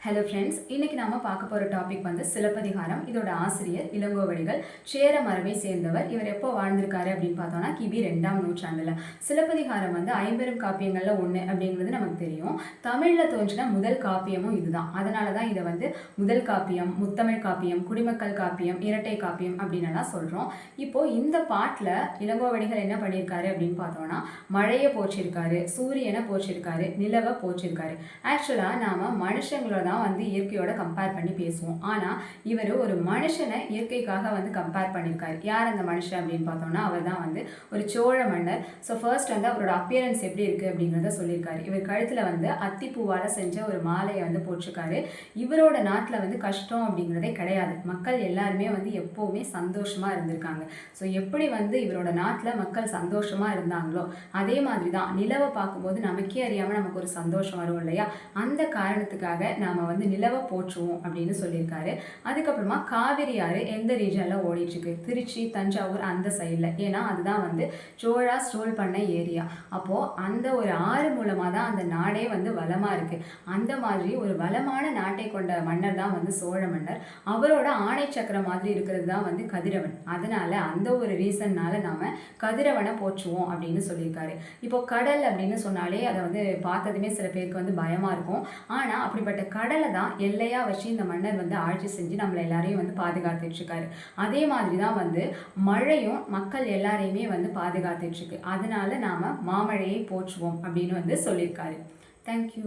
Hello friends, இன்னைக்கு நாம பார்க்க போற டாபிக் வந்து சிலப்பதிகாரம். இதோட ஆசிரியர் இளங்கோவடிகள், சேர மரபை சேர்ந்தவர். இவர் எப்போ வாழ்ந்திருக்காரு அப்படின்னு பார்த்தோம்னா கிபி 2ஆம் நூற்றாண்டுல. சிலப்பதிகாரம் வந்து ஐம்பெரும் காப்பியங்கள்ல ஒன்று அப்படிங்கிறது நமக்கு தெரியும். தமிழ்ல தோன்றின முதல் காப்பியமும் இதுதான். அதனால தான் இதை வந்து முதல் காப்பியம், முத்தமிழ் காப்பியம், குடிமக்கள் காப்பியம், இரட்டை காப்பியம் அப்படின்னு எல்லாம் சொல்றோம். இப்போ இந்த பாட்டுல இளங்கோவடிகள் என்ன பண்ணியிருக்காரு அப்படின்னு பார்த்தோம்னா, மழையை போற்றிருக்காரு, சூரியனை போற்றிருக்காரு, நிலவை போற்றிருக்காரு. ஆக்சுவலா நாம மனுஷங்களோட வந்து இயற்கையோட கம்பேர் பண்ணி பேசுவோம். ஆனா இவர் ஒரு மனுஷனை இயற்கைக்காக வந்து கம்பேர் பண்ணியிருக்காரு. யார் அந்த மனுஷன் அப்படின்னு பார்த்தோம்னா, அவர் தான் வந்து ஒரு சோழ மன்னர். ஸோ ஃபர்ஸ்ட் வந்து அவரோட அப்பியரன்ஸ் எப்படி இருக்கு அப்படிங்கிறத சொல்லியிருக்காரு. இவர் கழுத்துல வந்து அத்திப்பூவால செஞ்ச ஒரு மாலையை வந்து போட்டிருக்காரு. இவரோட நாட்டில் வந்து கஷ்டம் அப்படிங்கிறதே கிடையாது. மக்கள் எல்லாருமே வந்து எப்பவுமே சந்தோஷமா இருந்திருக்காங்க. ஸோ எப்படி வந்து இவரோட நாட்டில் மக்கள் சந்தோஷமா இருந்தாங்களோ அதே மாதிரி தான் நிலவை பார்க்கும்போது நமக்கே அறியாம நமக்கு ஒரு சந்தோஷம் வரும் இல்லையா? அந்த காரணத்துக்காக நாம வந்து நிலவை போற்றுவோம் அப்படின்னு சொல்லியிருக்காரு. அதுக்கப்புறமா காவிரி ஆறு எந்த ரீஜன்ல ஓடிட்டு இருக்கு? திருச்சி, தஞ்சாவூர் அந்த சைடில். ஏன்னா அதுதான் வந்து சோழாஸ் ரூல் பண்ண ஏரியா. அப்போ அந்த ஒரு ஆறு மூலமா தான் அந்த நாடே வந்து வளமா இருக்கு. அந்த மாதிரி ஒரு வளமான நாட்டை கொண்ட மன்னர் தான் வந்து சோழ மன்னர். அவரோட ஆணை சக்கரம் மாதிரி இருக்கிறது தான் வந்து கதிரவன். அதனால அந்த ஒரு ரீசன்னால நாம கதிரவனை போற்றுவோம் அப்படின்னு சொல்லியிருக்காரு. இப்போ கடல் அப்படின்னு சொன்னாலே அதை வந்து பார்த்ததுமே சில பேருக்கு வந்து பயமா இருக்கும். ஆனா அப்படிப்பட்ட கடலை தான் எல்லையா வச்சு இந்த மன்னர் வந்து ஆட்சி செஞ்சு நம்மளை எல்லாரையும் வந்து பாதுகாத்துட்டு இருக்காரு. அதே மாதிரி தான் வந்து மழையும் மக்கள் எல்லாரையுமே வந்து பாதுகாத்துட்டு இருக்கு. அதனால நாம மாமழையை போற்றுவோம் அப்படின்னு வந்து சொல்லியிருக்காரு. தேங்க்யூ.